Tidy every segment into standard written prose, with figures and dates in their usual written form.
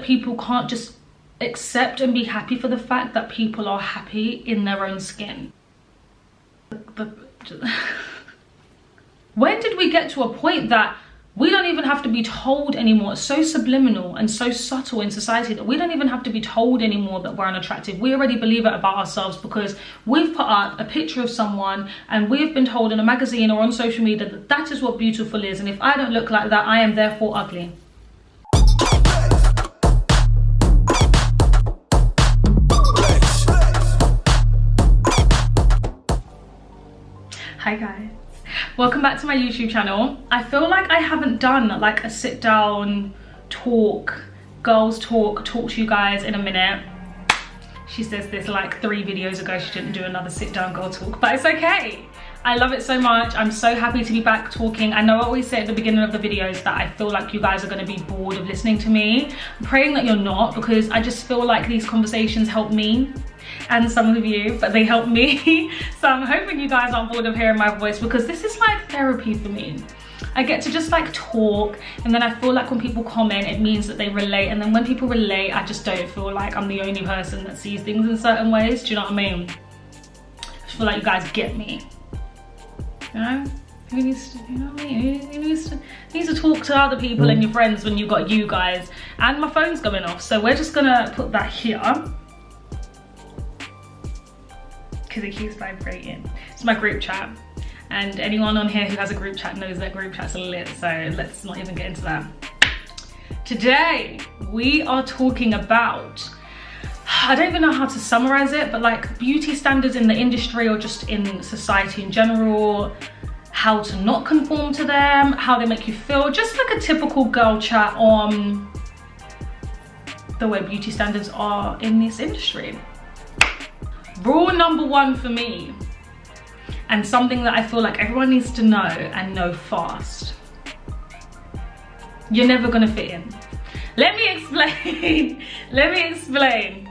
People can't just accept and be happy for the fact that people are happy in their own skin. When did we get to a point that we don't even have to be told anymore? It's so subliminal and so subtle in society that we don't even have to be told anymore that we're unattractive. We already believe it about ourselves because we've put up a picture of someone and we've been told in a magazine or on social media that that is what beautiful is, and if I don't look like that, I am therefore ugly. Hi guys, welcome back to my YouTube channel. I feel like I haven't done like a sit down talk, girls talk to you guys in a minute. She says this like 3 videos ago she didn't do another sit down girl talk, but it's okay. I love it so much. I'm so happy to be back talking. I know I always say at the beginning of the videos that I feel like you guys are going to be bored of listening to me. I'm praying that you're not, because I just feel like these conversations help me and some of you, but they help me. So I'm hoping you guys aren't bored of hearing my voice, because this is like therapy for me. I get to just like talk, and then I feel like when people comment it means that they relate, and then when people relate I just don't feel like I'm the only person that sees things in certain ways. Do you know what I mean? I just feel like you guys get me, you know? Who needs to, you know what I mean? Who needs to talk to other people and your friends when you've got you guys? And my phone's going off, so we're just gonna put that here because it keeps vibrating. It's my group chat, and anyone on here who has a group chat knows that group chats are lit, so let's not even get into that. Today we are talking about, I don't even know how to summarize it, but like beauty standards in the industry or just in society in general, how to not conform to them, how they make you feel, just like a typical girl chat on the way beauty standards are in this industry. Rule number 1 for me, and something that I feel like everyone needs to know and know fast: you're never gonna fit in. Let me explain. Let me explain.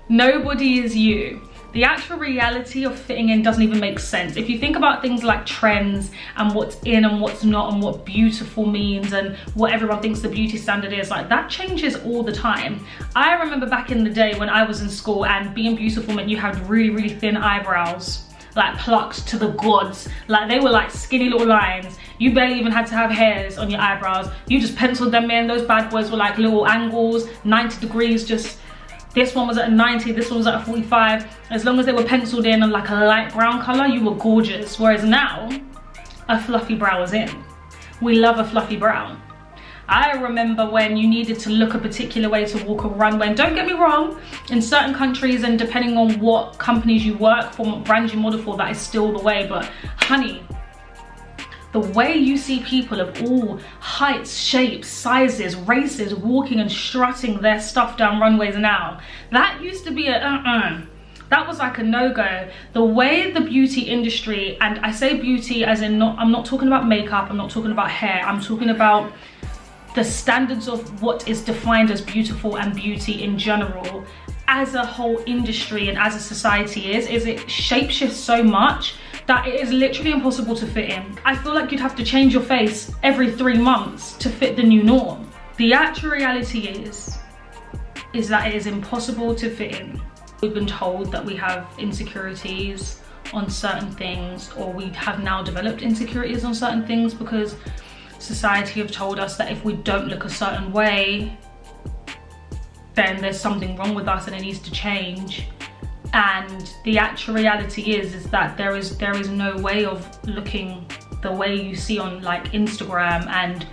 Nobody is you. The actual reality of fitting in doesn't even make sense. If you think about things like trends and what's in and what's not, and what beautiful means and what everyone thinks the beauty standard is, like that changes all the time. I remember back in the day when I was in school and being beautiful meant you had really, really thin eyebrows, like plucked to the gods. Like they were like skinny little lines. You barely even had to have hairs on your eyebrows. You just penciled them in. Those bad boys were like little angles, 90 degrees, just this one was at a 90, this one was at a 45. As long as they were penciled in on like a light brown color, you were gorgeous. Whereas now, a fluffy brow is in. We love a fluffy brow. I remember when you needed to look a particular way to walk a runway. And don't get me wrong, in certain countries and depending on what companies you work for, what brand you model for, that is still the way. But honey, the way you see people of all heights, shapes, sizes, races walking and strutting their stuff down runways now, that used to be a that was like a no-go. The way the beauty industry, and I say beauty as in I'm not talking about makeup, I'm not talking about hair, I'm talking about the standards of what is defined as beautiful and beauty in general, as a whole industry and as a society is it shapeshifts so much that it is literally impossible to fit in. I feel like you'd have to change your face every 3 months to fit the new norm. The actual reality is that it is impossible to fit in. We've been told that we have insecurities on certain things, or we have now developed insecurities on certain things because society have told us that if we don't look a certain way, then there's something wrong with us and it needs to change. And the actual reality is that there is no way of looking the way you see on like Instagram and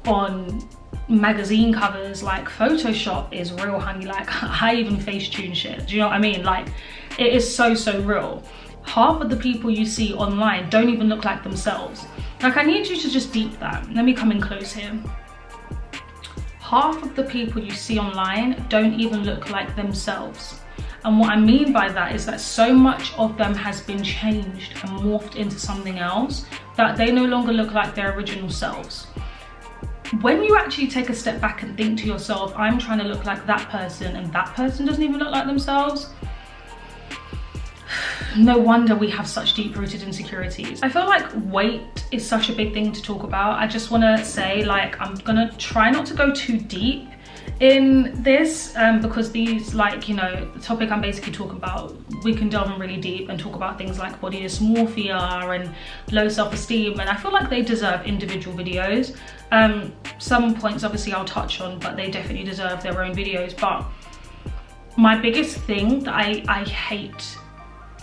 on magazine covers. Like Photoshop is real, honey. Like I even Facetune shit. Do you know what I mean? Like it is so real. Half of the people you see online don't even look like themselves. Like I need you to just deep that. Let me come in close here. Half of the people you see online don't even look like themselves. And what I mean by that is that so much of them has been changed and morphed into something else that they no longer look like their original selves. When you actually take a step back and think to yourself, I'm trying to look like that person and that person doesn't even look like themselves, no wonder we have such deep-rooted insecurities. I feel like weight is such a big thing to talk about. I just want to say, like, I'm gonna try not to go too deep In this, because these, like, you know, the topic I'm basically talking about, we can delve in really deep and talk about things like body dysmorphia and low self-esteem, and I feel like they deserve individual videos. Some points obviously I'll touch on, but they definitely deserve their own videos. But my biggest thing that I hate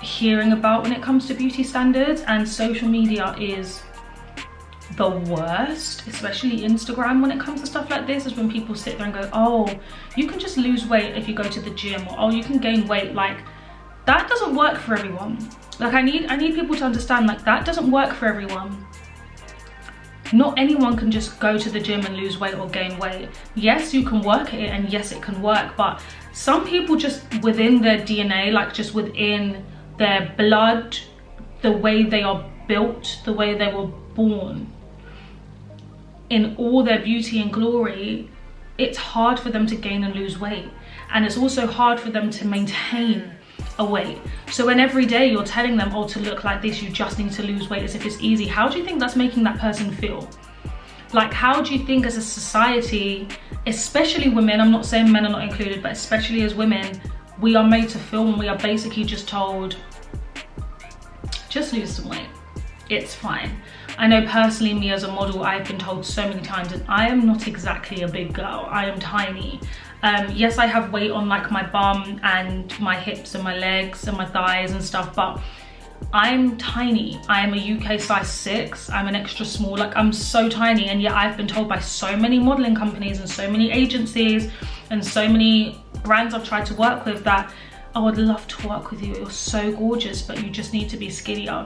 hearing about when it comes to beauty standards and social media is the worst, especially Instagram, when it comes to stuff like this, is when people sit there and go, oh, you can just lose weight if you go to the gym, or oh, you can gain weight. Like, that doesn't work for everyone. Like, I need people to understand, like, that doesn't work for everyone. Not anyone can just go to the gym and lose weight or gain weight. Yes, you can work at it, and yes, it can work, but some people just within their DNA, like just within their blood, the way they are built, the way they were born, in all their beauty and glory, it's hard for them to gain and lose weight. And it's also hard for them to maintain a weight. So when every day you're telling them, oh, to look like this, you just need to lose weight, as if it's easy, how do you think that's making that person feel? Like, how do you think as a society, especially women, I'm not saying men are not included, but especially as women, we are made to feel when we are basically just told, just lose some weight, it's fine. I know personally, me as a model, I've been told so many times that I am not exactly a big girl, I am tiny. Yes, I have weight on like my bum and my hips and my legs and my thighs and stuff, but I'm tiny. I am a UK size 6, I'm an extra small, like I'm so tiny, and yet I've been told by so many modeling companies and so many agencies and so many brands I've tried to work with that, oh, I'd love to work with you, you're so gorgeous, but you just need to be skinnier.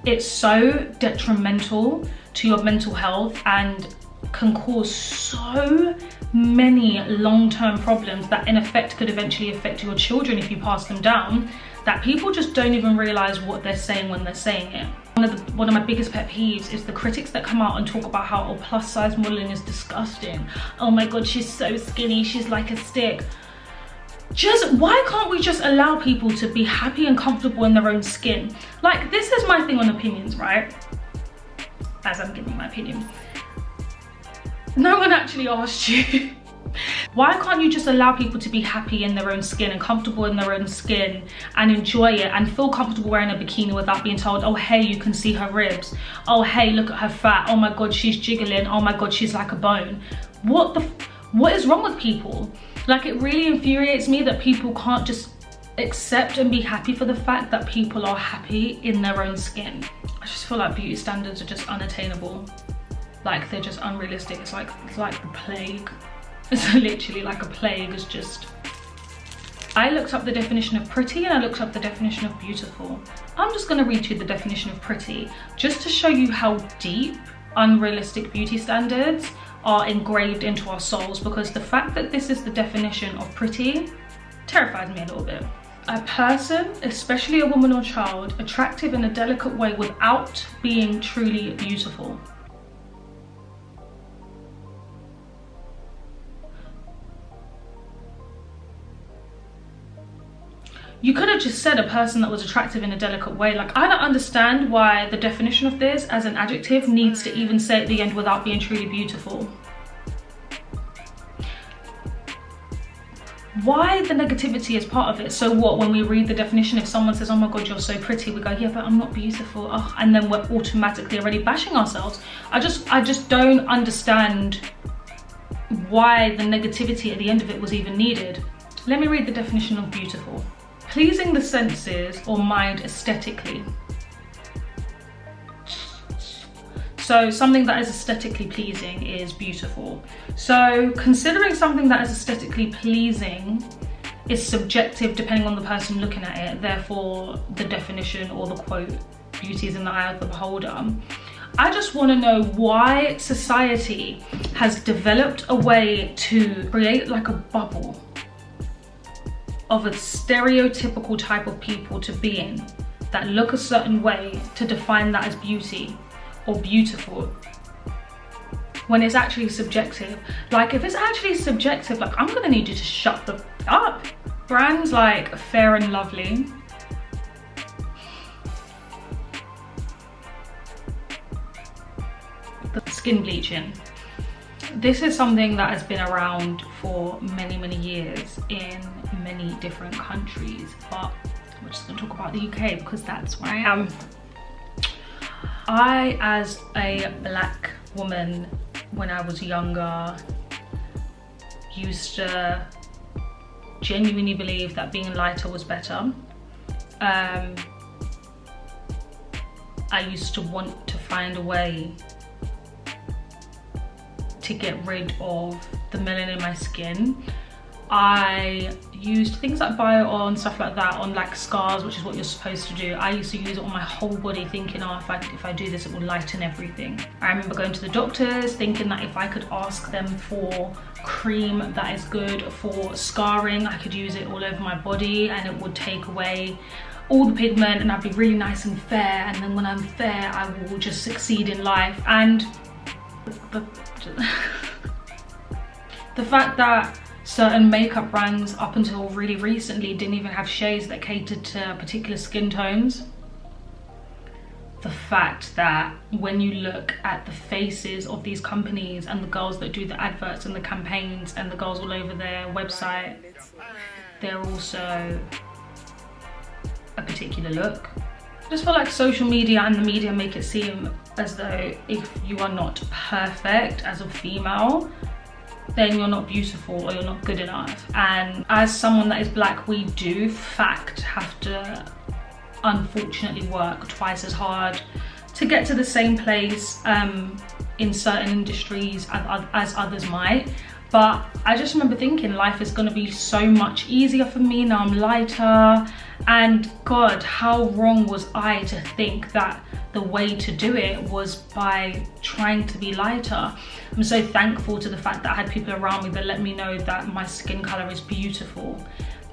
It's so detrimental to your mental health and can cause so many long-term problems that in effect could eventually affect your children if you pass them down, that people just don't even realize what they're saying when they're saying it. One of my biggest pet peeves is the critics that come out and talk about how, oh, plus size modeling is disgusting. Oh my God, she's so skinny, she's like a stick. Just, why can't we just allow people to be happy and comfortable in their own skin? Like, this is my thing on opinions, right? As I'm giving my opinion. No one actually asked you. Why can't you just allow people to be happy in their own skin and comfortable in their own skin and enjoy it and feel comfortable wearing a bikini without being told, oh, hey, you can see her ribs. Oh, hey, look at her fat. Oh my God, she's jiggling. Oh my God, she's like a bone. What is wrong with people? Like, it really infuriates me that people can't just accept and be happy for the fact that people are happy in their own skin. I just feel like beauty standards are just unattainable. Like, they're just unrealistic. It's like the plague. It's literally like a plague. It's just, I looked up the definition of pretty and I looked up the definition of beautiful. I'm just gonna read you the definition of pretty just to show you how deep unrealistic beauty standards are engraved into our souls, because the fact that this is the definition of pretty terrifies me a little bit. A person, especially a woman or child, attractive in a delicate way without being truly beautiful. You could have just said a person that was attractive in a delicate way. Like, I don't understand why the definition of this as an adjective needs to even say at the end without being truly beautiful. Why the negativity is part of it? So what, when we read the definition, if someone says, oh my God, you're so pretty, we go, yeah, but I'm not beautiful. Oh, and then we're automatically already bashing ourselves. I just don't understand why the negativity at the end of it was even needed. Let me read the definition of beautiful. Pleasing the senses or mind aesthetically. So something that is aesthetically pleasing is beautiful. So considering something that is aesthetically pleasing is subjective depending on the person looking at it, therefore the definition or the quote, beauty is in the eye of the beholder. I just want to know why society has developed a way to create like a bubble of a stereotypical type of people to be in, that look a certain way, to define that as beauty or beautiful, when it's actually subjective. Like, if it's actually subjective, like, I'm gonna need you to shut the up. Brands like Fair and Lovely, the skin bleaching, this is something that has been around for many years in many different countries, but we're just going to talk about the UK because that's where I am. I, as a black woman, when I was younger, used to genuinely believe that being lighter was better. I used to want to find a way to get rid of the melanin in my skin. I used things like Bio and stuff like that on like scars, which is what you're supposed to do. I used to use it on my whole body, thinking, oh, if I do this, it will lighten everything. I remember going to the doctors thinking that if I could ask them for cream that is good for scarring, I could use it all over my body and it would take away all the pigment and I'd be really nice and fair, and then when I'm fair I will just succeed in life. And the fact that certain makeup brands up until really recently didn't even have shades that catered to particular skin tones. The fact that when you look at the faces of these companies and the girls that do the adverts and the campaigns and the girls all over their website, they're also a particular look. I just feel like social media and the media make it seem as though if you are not perfect as a female, then you're not beautiful or you're not good enough. And as someone that is black, we do have to unfortunately work twice as hard to get to the same place in certain industries as others might. But I just remember thinking life is going to be so much easier for me now I'm lighter, and God, how wrong was I to think that the way to do it was by trying to be lighter. I'm so thankful to the fact that I had people around me that let me know that my skin color is beautiful,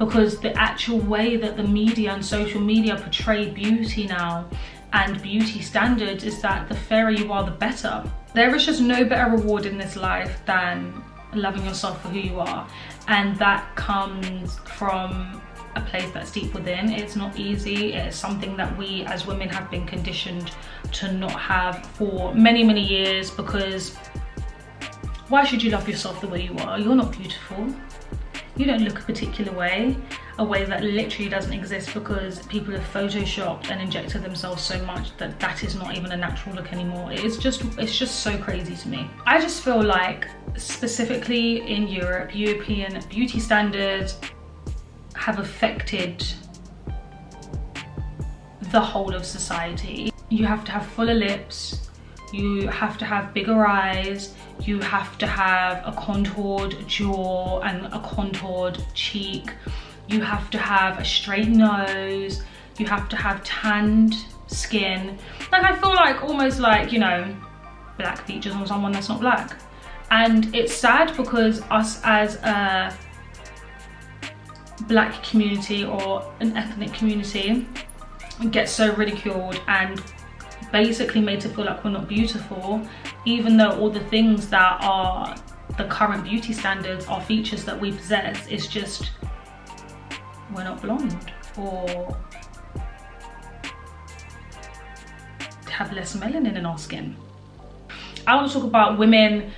because the actual way that the media and social media portray beauty now and beauty standards is that the fairer you are, the better. There is just no better reward in this life than loving yourself for who you are, and that comes from a place that's deep within. It's not easy. It's something that we as women have been conditioned to not have for many years, because why should you love yourself the way you are? You're not beautiful. You don't look a particular way, a way that literally doesn't exist because people have photoshopped and injected themselves so much that that is not even a natural look anymore. It's just so crazy to me. I just feel like specifically in Europe, European beauty standards have affected the whole of society. You have to have fuller lips, you have to have bigger eyes, you have to have a contoured jaw and a contoured cheek, you have to have a straight nose, you have to have tanned skin. Like, I feel like almost like, you know, black features on someone that's not black. And it's sad because us as a black community or an ethnic community get so ridiculed and basically made to feel like we're not beautiful, even though all the things that are the current beauty standards are features that we possess. It's just we're not blonde or have less melanin in our skin. I want to talk about women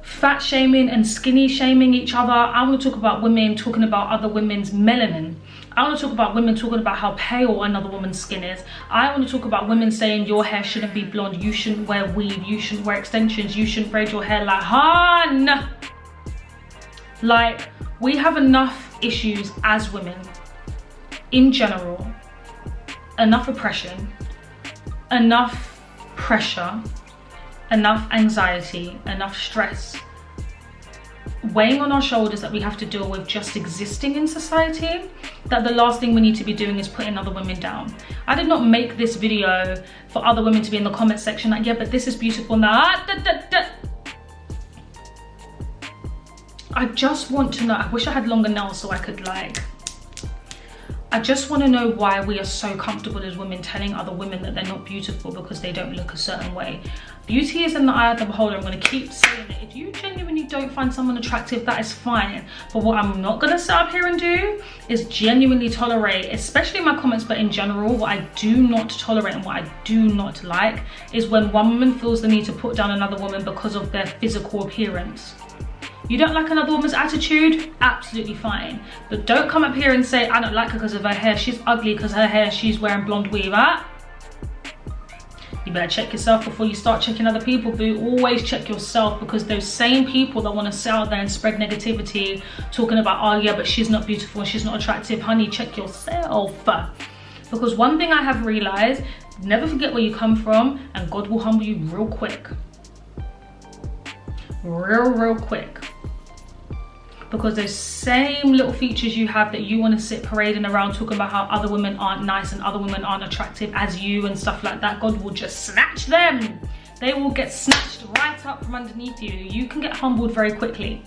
fat shaming and skinny shaming each other. I want to talk about women talking about other women's melanin. I want to talk about women talking about how pale another woman's skin is. I want to talk about women saying your hair shouldn't be blonde, you shouldn't wear weave, you shouldn't wear extensions, you shouldn't braid your hair. Like, hun! Like, we have enough issues as women in general, enough oppression, enough pressure, enough anxiety, enough stress weighing on our shoulders that we have to deal with just existing in society, that the last thing we need to be doing is putting other women down. I did not make this video for other women to be in the comment section like, yeah, but this is beautiful now. I just want to know. I wish I had longer nails so I I just want to know why we are so comfortable as women telling other women that they're not beautiful because they don't look a certain way. Beauty is in the eye of the beholder. I'm going to keep saying it. If you genuinely don't find someone attractive, that is fine. But what I'm not going to sit up here and do is genuinely tolerate, especially in my comments, but in general, what I do not tolerate and what I do not like is when one woman feels the need to put down another woman because of their physical appearance. You don't like another woman's attitude? Absolutely fine. But don't come up here and say, I don't like her because of her hair. She's ugly because her hair, she's wearing blonde weave. You better check yourself before you start checking other people, boo. Always check yourself, because those same people that want to sit out there and spread negativity, talking about, oh yeah, but she's not beautiful, she's not attractive. Honey, check yourself. Because one thing I have realized, never forget where you come from, and God will humble you real quick. Real quick. Because those same little features you have that you want to sit parading around talking about how other women aren't nice and other women aren't attractive as you and stuff like that, God will just snatch them. They will get snatched right up from underneath you. You can get humbled very quickly.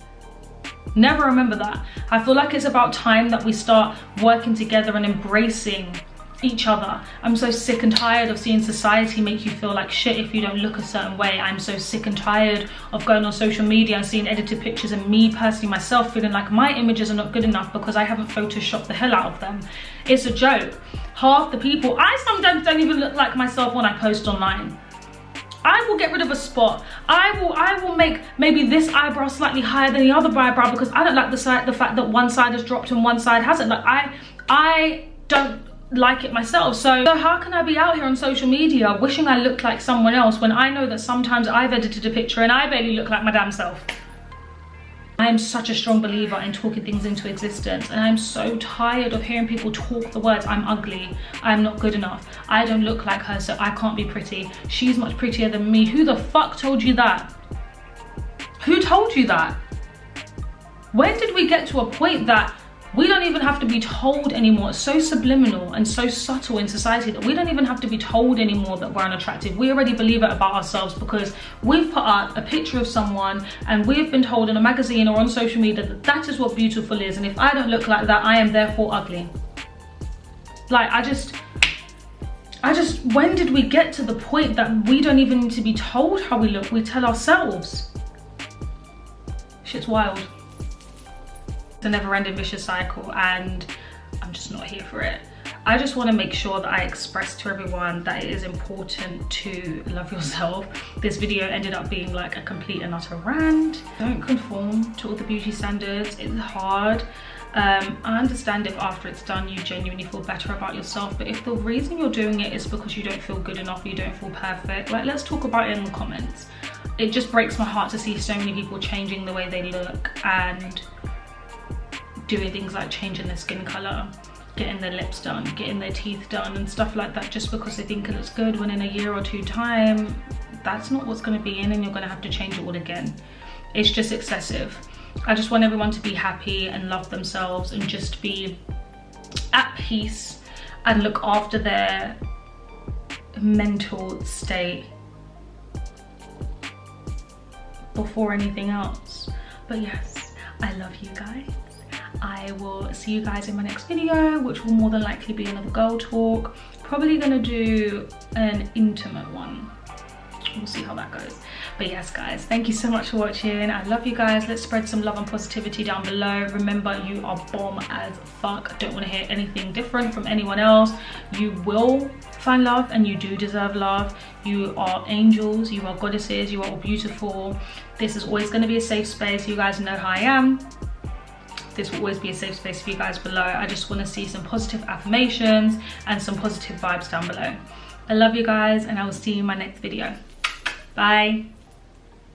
Never remember that. I feel like it's about time that we start working together and embracing each other. I'm so sick and tired of seeing society make you feel like shit if you don't look a certain way. I'm so sick and tired of going on social media and seeing edited pictures and me personally myself feeling like my images are not good enough because I haven't photoshopped the hell out of them. It's a joke. Half the people, I sometimes don't even look like myself when I post online. I will get rid of a spot. I will make maybe this eyebrow slightly higher than the other eyebrow because I don't like the fact that one side has dropped and one side hasn't. Like I don't like it myself. So how can I be out here on social media wishing I looked like someone else when I know that sometimes I've edited a picture and I barely look like my damn self? I am such a strong believer in talking things into existence, and I'm so tired of hearing people talk the words, I'm ugly, I'm not good enough, I don't look like her so I can't be pretty, she's much prettier than me. Who the fuck told you that? Who told you that? When did we get to a point that we don't even have to be told anymore? It's so subliminal and so subtle in society that we don't even have to be told anymore that we're unattractive. We already believe it about ourselves because we've put up a picture of someone and we've been told in a magazine or on social media that that is what beautiful is, and if I don't look like that, I am therefore ugly. Like, I just, when did we get to the point that we don't even need to be told how we look? We tell ourselves. Shit's wild. It's a never-ending vicious cycle, and I'm just not here for it. I just want to make sure that I express to everyone that it is important to love yourself. This video ended up being like a complete and utter rant. Don't conform to all the beauty standards. It's hard. I understand if after it's done you genuinely feel better about yourself, but if the reason you're doing it is because you don't feel good enough, you don't feel perfect, like, let's talk about it in the comments. It just breaks my heart to see so many people changing the way they look and doing things like changing their skin color, getting their lips done, getting their teeth done and stuff like that just because they think it looks good, when in a year or two time that's not what's going to be in and you're going to have to change it all again. It's just excessive. I just want everyone to be happy and love themselves and just be at peace and look after their mental state before anything else. But yes, I love you guys. I will see you guys in my next video, which will more than likely be another girl talk. Probably gonna do an intimate one. We'll see how that goes. But yes guys, thank you so much for watching. I love you guys. Let's spread some love and positivity down below. Remember, you are bomb as fuck. I don't want to hear anything different from anyone else. You will find love and you do deserve love. You are angels, you are goddesses, you are all beautiful. This is always going to be a safe space. You guys know how I am. This will always be a safe space for you guys below. I just want to see some positive affirmations and some positive vibes down below. I love you guys, and I will see you in my next video. Bye.